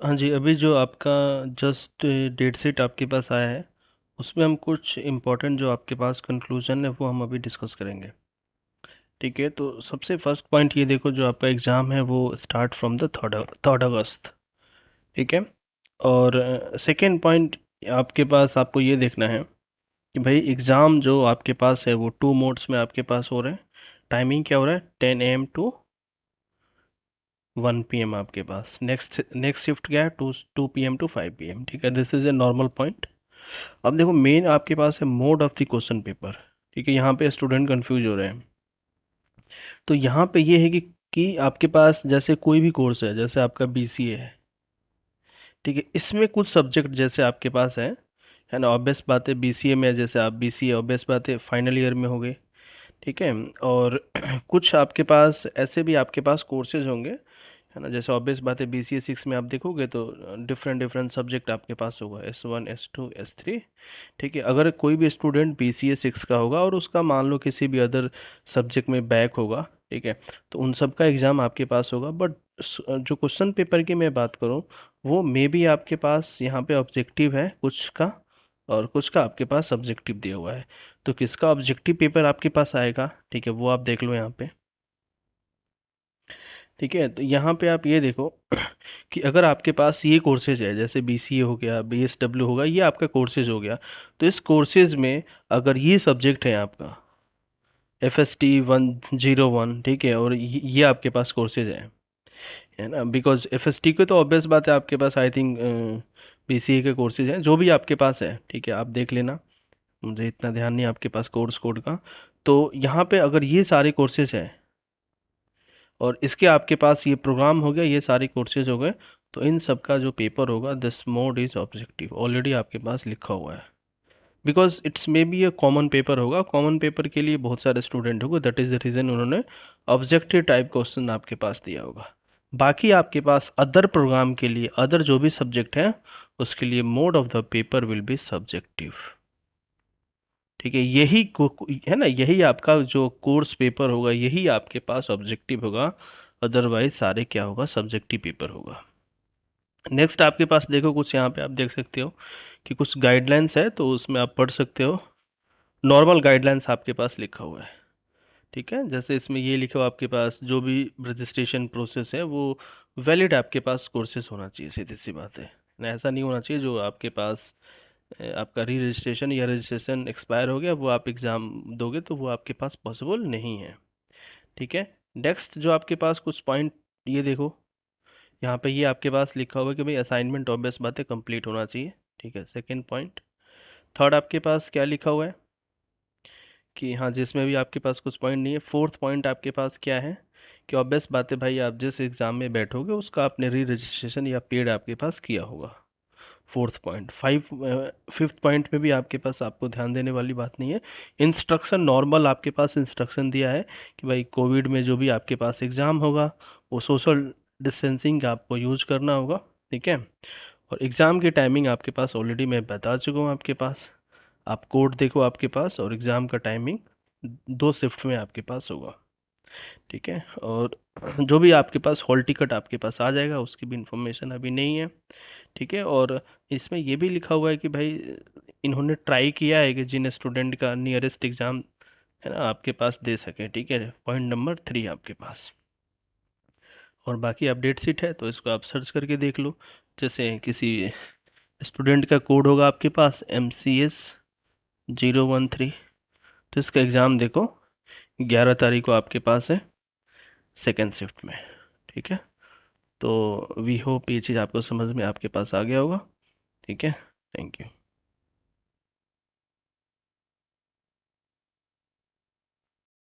हाँ जी, अभी जो आपका जस्ट डेट शीट आपके पास आया है, उसमें हम कुछ इम्पोर्टेंट जो आपके पास कंक्लूजन है वो हम अभी डिस्कस करेंगे। ठीक है, तो सबसे फर्स्ट पॉइंट ये देखो, जो आपका एग्ज़ाम है वो स्टार्ट फ्रॉम द थर्ड अगस्त। ठीक है। और सेकेंड पॉइंट आपके पास, आपको ये देखना है कि भाई एग्ज़ाम जो आपके पास है वो 2 मोड्स में आपके पास हो रहे हैं। टाइमिंग क्या हो रहा है? 10 AM टू 1 PM आपके पास। नेक्स्ट नेक्स्ट शिफ्ट क्या है? 2 PM टू 5 PM। ठीक है, this is a normal point. अब देखो, मेन आपके पास है mode of the question paper. ठीक है, यहाँ पे स्टूडेंट कंफ्यूज हो रहे हैं। तो यहाँ पे ये है कि आपके पास जैसे कोई भी कोर्स है, जैसे आपका BCA है। ठीक है, इसमें कुछ सब्जेक्ट जैसे आपके पास है ना, ऑब्वियस बात है BCA में, जैसे आप BCA ऑब्वियस बात है फाइनल ईयर में होगे। ठीक है। और कुछ आपके पास ऐसे भी आपके पास कोर्सेज होंगे, है ना, जैसे ऑब्वियस बात है BCA 6 में आप देखोगे तो डिफरेंट डिफरेंट सब्जेक्ट आपके पास होगा, S1 S2 S3। ठीक है, अगर कोई भी स्टूडेंट BCA 6 का होगा और उसका मान लो किसी भी अदर सब्जेक्ट में बैक होगा, ठीक है, तो उन सब का एग्ज़ाम आपके पास होगा। बट जो क्वेश्चन पेपर की मैं बात करूँ, वो मे बी आपके पास यहाँ पे ऑब्जेक्टिव है कुछ का, और कुछ का आपके पास सब्जेक्टिव दिया हुआ है। तो किसका ऑब्जेक्टिव पेपर आपके पास आएगा, ठीक है, वो आप देख लो यहाँ पे। ठीक है, तो यहाँ पे आप ये देखो कि अगर आपके पास ये कोर्सेज है, जैसे BCA हो गया, BSW होगा, ये आपका कोर्सेज हो गया। तो इस कोर्सेज में अगर ये सब्जेक्ट है आपका FST 101, ठीक है, और ये आपके पास कोर्सेज है ना, बिकॉज FST के तो ऑब्वियस बात है आपके पास, आई थिंक BCA के कोर्सेज हैं, जो भी आपके पास है, ठीक है, आप देख लेना। मुझे इतना ध्यान नहीं आपके पास कोर्स कोड का। तो यहाँ पे अगर ये सारे कोर्सेज हैं और इसके आपके पास ये प्रोग्राम हो गया, ये सारे कोर्सेज हो गए, तो इन सब का जो पेपर होगा, this mode is objective, already आपके पास लिखा हुआ है। Because it's may be A common paper होगा, कॉमन पेपर के लिए बहुत सारे स्टूडेंट होंगे, दैट इज द रीज़न उन्होंने ऑब्जेक्टिव टाइप क्वेश्चन आपके पास दिया होगा। बाकी आपके पास अदर प्रोग्राम के लिए, अदर जो भी सब्जेक्ट है, उसके लिए mode of the paper will be subjective. ठीक है, है ना, यही आपका जो कोर्स पेपर होगा, यही आपके पास ऑब्जेक्टिव होगा। अदरवाइज सारे क्या होगा? सब्जेक्टिव पेपर होगा। नेक्स्ट आपके पास देखो, कुछ यहाँ पे आप देख सकते हो कि कुछ गाइडलाइंस है, तो उसमें आप पढ़ सकते हो। नॉर्मल गाइडलाइंस आपके पास लिखा हुआ है। ठीक है, जैसे इसमें ये लिखा हुआ आपके पास, जो भी रजिस्ट्रेशन प्रोसेस है वो वैलिड आपके पास कोर्सेज होना चाहिए, सीधी सी बात है ना। ऐसा नहीं होना चाहिए जो आपके पास आपका री रजिस्ट्रेशन या रजिस्ट्रेशन एक्सपायर हो गया, वो आप एग्ज़ाम दोगे, तो वो आपके पास पॉसिबल नहीं है। ठीक है। नेक्स्ट जो आपके पास कुछ पॉइंट, ये देखो, यहाँ पे ये आपके पास लिखा हुआ है कि भाई असाइनमेंट ऑब्वियस बात है कंप्लीट होना चाहिए। ठीक है, सेकंड पॉइंट। थर्ड आपके पास क्या लिखा हुआ है कि हाँ, जिसमें भी आपके पास कुछ पॉइंट नहीं है। फोर्थ पॉइंट आपके पास क्या है कि ऑब्वियस बात है भाई, आप जिस एग्ज़ाम में बैठोगे उसका आपने री रजिस्ट्रेशन या पेड आपके पास किया होगा। Fourth point. फिफ्थ पॉइंट में भी आपके पास आपको ध्यान देने वाली बात नहीं है। इंस्ट्रक्शन नॉर्मल आपके पास इंस्ट्रक्शन दिया है कि भाई कोविड में जो भी आपके पास एग्ज़ाम होगा, वो सोशल डिस्टेंसिंग का आपको यूज करना होगा। ठीक है। और एग्ज़ाम की टाइमिंग आपके पास ऑलरेडी मैं बता चुका हूँ आपके पास। आप कोड देखो आपके पास, और एग्ज़ाम का टाइमिंग 2 शिफ्ट में आपके पास होगा। ठीक है। और जो भी आपके पास हॉल टिकट आपके पास आ जाएगा, उसकी भी इंफॉर्मेशन अभी नहीं है। ठीक है। और इसमें ये भी लिखा हुआ है कि भाई इन्होंने ट्राई किया है कि जिन स्टूडेंट का नियरेस्ट एग्ज़ाम है ना आपके पास दे सके। ठीक है, पॉइंट नंबर 3 आपके पास। और बाकी अपडेट सीट है, तो इसको आप सर्च करके देख लो। जैसे किसी स्टूडेंट का कोड होगा आपके पास MCS 013, तो इसका एग्ज़ाम देखो 11 तारीख को आपके पास है, सेकेंड शिफ्ट में। ठीक है। तो वी होप ये चीज़ आपको समझ में आपके पास आ गया होगा। ठीक है। Thank you.